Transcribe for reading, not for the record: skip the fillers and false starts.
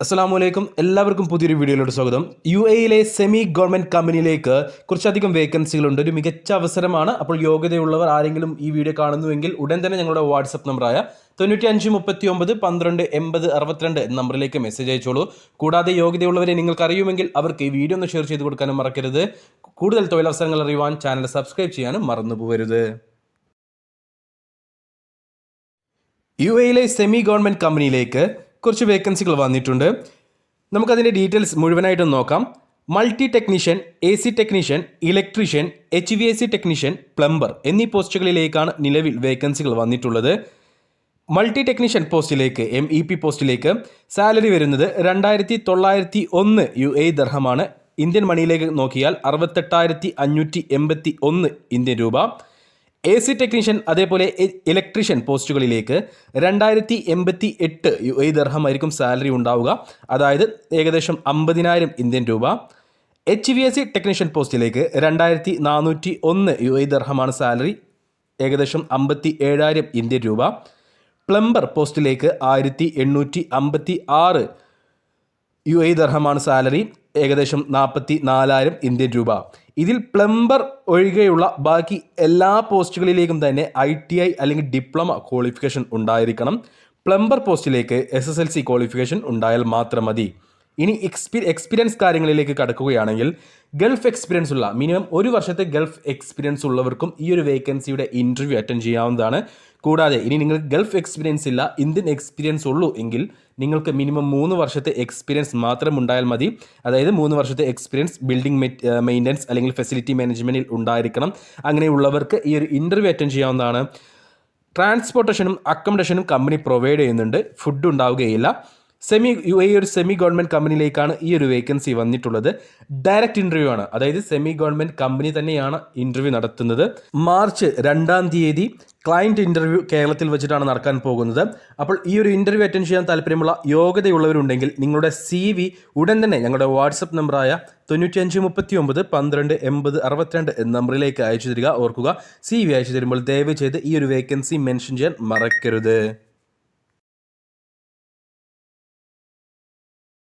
അസ്സലാമലൈക്കും, എല്ലാവർക്കും പുതിയൊരു വീഡിയോയിലോട്ട് സ്വാഗതം. UAE സെമി ഗവൺമെൻറ് കമ്പനിയിലേക്ക് കുറച്ചധികം വേക്കൻസികളുണ്ട്. ഒരു മികച്ച അവസരമാണ്. അപ്പോൾ യോഗ്യതയുള്ളവർ ആരെങ്കിലും ഈ വീഡിയോ കാണുന്നുവെങ്കിൽ ഉടൻ തന്നെ ഞങ്ങളുടെ വാട്സപ്പ് നമ്പറായ 9539 12 80 62 എന്ന നമ്പറിലേക്ക് മെസ്സേജ് അയച്ചോളൂ. കൂടാതെ യോഗ്യതയുള്ളവരെ നിങ്ങൾക്ക് അറിയുമെങ്കിൽ അവർക്ക് ഈ വീഡിയോ ഒന്ന് ഷെയർ ചെയ്ത് കൊടുക്കാനും മറക്കരുത്. കൂടുതൽ തൊഴിലവസരങ്ങൾ അറിയുവാൻ ചാനൽ സബ്സ്ക്രൈബ് ചെയ്യാനും മറന്നു പോകരുത്. UAE സെമി ഗവൺമെൻറ് കമ്പനിയിലേക്ക് കുറച്ച് വേക്കൻസികൾ വന്നിട്ടുണ്ട്. നമുക്കതിൻ്റെ ഡീറ്റെയിൽസ് മുഴുവനായിട്ടും നോക്കാം. Multi technician, AC technician, electrician, HVAC technician, plumber എന്നീ പോസ്റ്റുകളിലേക്കാണ് നിലവിൽ വേക്കൻസികൾ വന്നിട്ടുള്ളത്. മൾട്ടി ടെക്നീഷ്യൻ പോസ്റ്റിലേക്ക് MEP പോസ്റ്റിലേക്ക് സാലറി വരുന്നത് 2901 UAE ദർഹമാണ്. ഇന്ത്യൻ മണിയിലേക്ക് നോക്കിയാൽ 68,581 ഇന്ത്യൻ രൂപ. AC ടെക്നീഷ്യൻ അതേപോലെ ഇലക്ട്രീഷ്യൻ പോസ്റ്റുകളിലേക്ക് 2088 UAE ദർഹമായിരിക്കും സാലറി ഉണ്ടാവുക, അതായത് ഏകദേശം 50,000 ഇന്ത്യൻ രൂപ. HVAC ടെക്നീഷ്യൻ പോസ്റ്റിലേക്ക് 2401 UAE ദർഹമാണ് സാലറി, ഏകദേശം 57,000 ഇന്ത്യൻ രൂപ. പ്ലംബർ പോസ്റ്റിലേക്ക് 1856 UAE ദർഹമാണ് സാലറി, ഏകദേശം 44,000 ഇന്ത്യൻ രൂപ. ഇതിൽ പ്ലംബർ ഒഴികെയുള്ള ബാക്കി എല്ലാ പോസ്റ്റുകളിലേക്കും തന്നെ ITI അല്ലെങ്കിൽ ഡിപ്ലോമ ക്വാളിഫിക്കേഷൻ ഉണ്ടായിരിക്കണം. പ്ലംബർ പോസ്റ്റിലേക്ക് SSLC ക്വാളിഫിക്കേഷൻ ഉണ്ടായാൽ മാത്രം മതി. ഇനി എക്സ്പീരിയൻസ് കാര്യങ്ങളിലേക്ക് കടക്കുകയാണെങ്കിൽ ഗൾഫ് എക്സ്പീരിയൻസ് ഉള്ള മിനിമം 1 വർഷത്തെ ഗൾഫ് എക്സ്പീരിയൻസ് ഉള്ളവർക്കും ഈ ഒരു വേക്കൻസിയുടെ ഇൻ്റർവ്യൂ അറ്റൻഡ് ചെയ്യാവുന്നതാണ്. കൂടാതെ ഇനി നിങ്ങൾക്ക് ഗൾഫ് എക്സ്പീരിയൻസ് ഇല്ല, ഇന്ത്യൻ എക്സ്പീരിയൻസ് ഉള്ളൂ എങ്കിൽ നിങ്ങൾക്ക് മിനിമം 3 വർഷത്തെ എക്സ്പീരിയൻസ് മാത്രം ഉണ്ടായാൽ മതി. അതായത് 3 വർഷത്തെ എക്സ്പീരിയൻസ് ബിൽഡിംഗ് മെയിൻ്റനൻസ് അല്ലെങ്കിൽ ഫെസിലിറ്റി മാനേജ്മെൻറ്റിൽ ഉണ്ടായിരിക്കണം. അങ്ങനെയുള്ളവർക്ക് ഈ ഒരു ഇൻ്റർവ്യൂ അറ്റൻഡ് ചെയ്യാവുന്നതാണ്. ട്രാൻസ്പോർട്ടേഷനും അക്കോമഡേഷനും കമ്പനി പ്രൊവൈഡ് ചെയ്യുന്നുണ്ട്, ഫുഡ് ഉണ്ടാവുകയില്ല. ഒരു സെമി ഗവൺമെൻറ് കമ്പനിയിലേക്കാണ് ഈ ഒരു വേക്കൻസി വന്നിട്ടുള്ളത്. ഡയറക്റ്റ് ഇൻ്റർവ്യൂ ആണ്, അതായത് സെമി ഗവൺമെൻറ് കമ്പനി തന്നെയാണ് ഇൻ്റർവ്യൂ നടത്തുന്നത്. മാർച്ച് 2-ാം തീയതി ക്ലയൻറ്റ് ഇൻ്റർവ്യൂ കേരളത്തിൽ വെച്ചിട്ടാണ് നടക്കാൻ പോകുന്നത്. അപ്പോൾ ഈ ഒരു ഇൻ്റർവ്യൂ അറ്റൻഡ് ചെയ്യാൻ താല്പര്യമുള്ള യോഗ്യതയുള്ളവരുണ്ടെങ്കിൽ നിങ്ങളുടെ CV ഉടൻ തന്നെ ഞങ്ങളുടെ വാട്സപ്പ് നമ്പറായ 9539 12 80 62 എന്ന നമ്പറിലേക്ക് അയച്ചു തരിക. ഓർക്കുക, CV അയച്ചു തരുമ്പോൾ ദയവ് ചെയ്ത് ഈ ഒരു വേക്കൻസി മെൻഷൻ ചെയ്യാൻ മറക്കരുത്.